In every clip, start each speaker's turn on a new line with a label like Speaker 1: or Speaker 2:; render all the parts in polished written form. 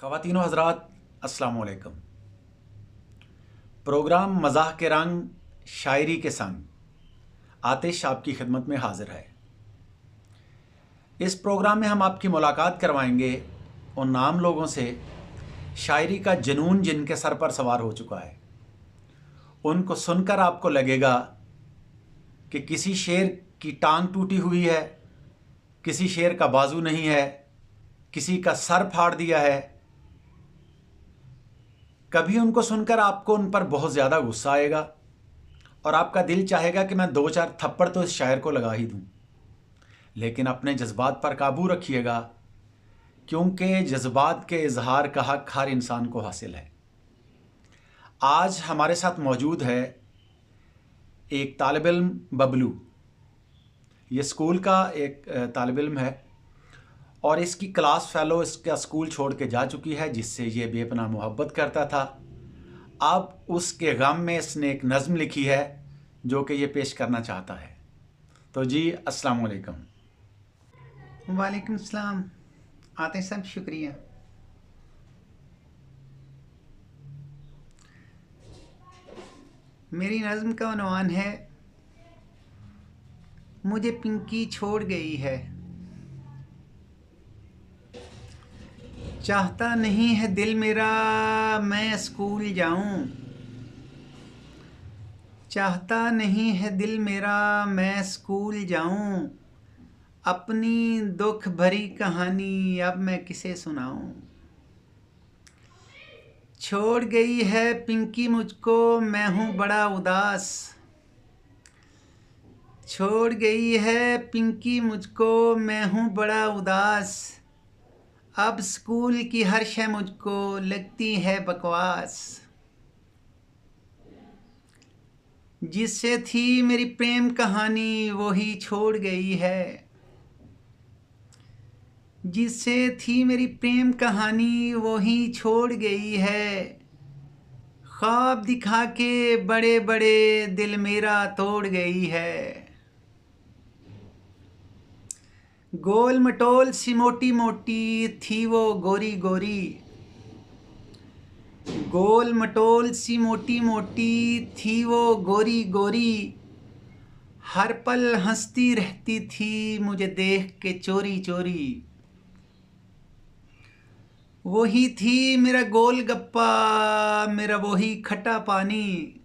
Speaker 1: ख़वातीन व हज़रात, अस्सलामु अलैकुम। प्रोग्राम मज़ाह के रंग शायरी के संग आतिश आपकी खिदमत में हाजिर है। इस प्रोग्राम में हम आपकी मुलाकात करवाएंगे उन नाम लोगों से शायरी का जुनून जिनके सर पर सवार हो चुका है। उनको सुनकर आपको लगेगा कि किसी शेर की टांग टूटी हुई है, किसी शेर का बाजू नहीं है, किसी का सर फाड़ दिया है। कभी उनको सुनकर आपको उन पर बहुत ज़्यादा गुस्सा आएगा और आपका दिल चाहेगा कि मैं 2-4 थप्पड़ तो इस शायर को लगा ही दूं। लेकिन अपने जज्बात पर काबू रखिएगा, क्योंकि जज्बात के इजहार का हक हर इंसान को हासिल है। आज हमारे साथ मौजूद है एक तालिब इल्म बबलू। ये स्कूल का एक तालिब इल्म है और इसकी क्लास फेलो इसका स्कूल छोड़ के जा चुकी है, जिससे ये बेपनाह मोहब्बत करता था। अब उसके गम में इसने एक नज़्म लिखी है जो कि ये पेश करना चाहता है। तो जी, अस्सलाम वालेकुम।
Speaker 2: वालेकुम सलाम। आते सब शुक्रिया। मेरी नज़्म का उन्वान है मुझे पिंकी छोड़ गई है। चाहता नहीं है दिल मेरा मैं स्कूल जाऊं, चाहता नहीं है दिल मेरा मैं स्कूल जाऊं। अपनी दुख भरी कहानी अब मैं किसे सुनाऊं। छोड़ गई है पिंकी मुझको मैं हूँ बड़ा उदास, छोड़ गई है पिंकी मुझको मैं हूँ बड़ा उदास। अब स्कूल की हर शय मुझको लगती है बकवास। जिससे थी मेरी प्रेम कहानी वो ही छोड़ गई है, जिससे थी मेरी प्रेम कहानी वो ही छोड़ गई है। ख्वाब दिखा के बड़े बड़े दिल मेरा तोड़ गई है। गोल मटोल सी मोटी मोटी थी वो गोरी गोरी, गोल मटोल सी मोटी मोटी थी वो गोरी गोरी। हर पल हंसती रहती थी मुझे देख के चोरी चोरी। वही थी मेरा गोल गप्पा मेरा वही खट्टा पानी,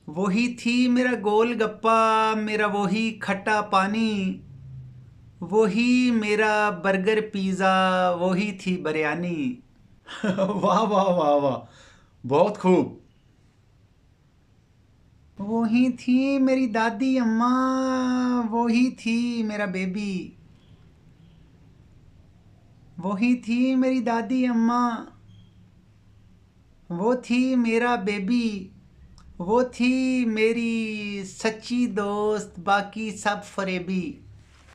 Speaker 2: वही थी मेरा गोल गप्पा मेरा वही खट्टा पानी। वही मेरा बर्गर पिज़्ज़ा वही थी बिरयानी।
Speaker 1: वाह वाह वाह वाह, बहुत खूब।
Speaker 2: वही थी मेरी दादी अम्मा वही थी मेरा बेबी, वही थी मेरी दादी अम्मा वो थी मेरा बेबी। वो थी मेरी सच्ची दोस्त बाकी सब फरेबी।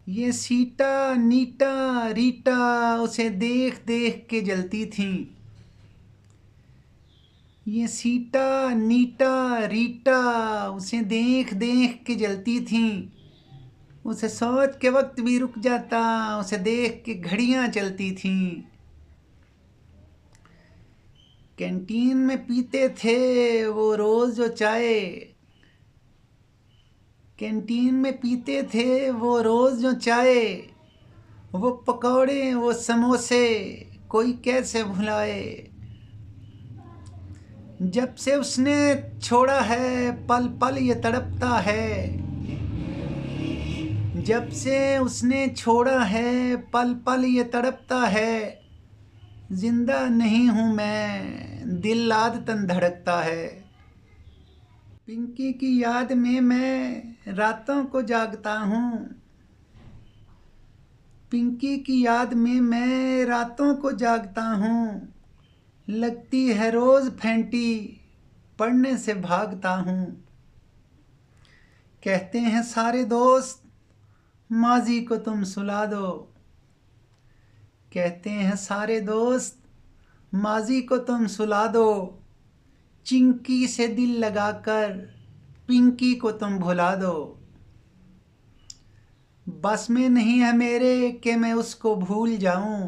Speaker 2: ये सीटा नीटा रीटा उसे देख देख के जलती थी। ये सीटा नीटा रीटा उसे देख देख के जलती थी। उसे सोच के वक्त भी रुक जाता उसे देख के घड़ियां चलती थीं। कैंटीन में पीते थे वो रोज जो चाय, कैंटीन में पीते थे वो रोज जो चाय। वो पकौड़े वो समोसे कोई कैसे भुलाए। जब से उसने छोड़ा है पल पल ये तड़पता है, जब से उसने छोड़ा है पल पल ये तड़पता है। जिंदा नहीं हूँ मैं दिल आदतन धड़कता है। पिंकी की याद में मैं रातों को जागता हूँ, पिंकी की याद में मैं रातों को जागता हूँ। लगती है रोज फैंटी पढ़ने से भागता हूँ। कहते हैं सारे दोस्त माजी को तुम सुला दो, कहते हैं सारे दोस्त माजी को तुम सुला दो। चिंकी से दिल लगाकर पिंकी को तुम भुला दो। बस में नहीं है मेरे कि मैं उसको भूल जाऊं,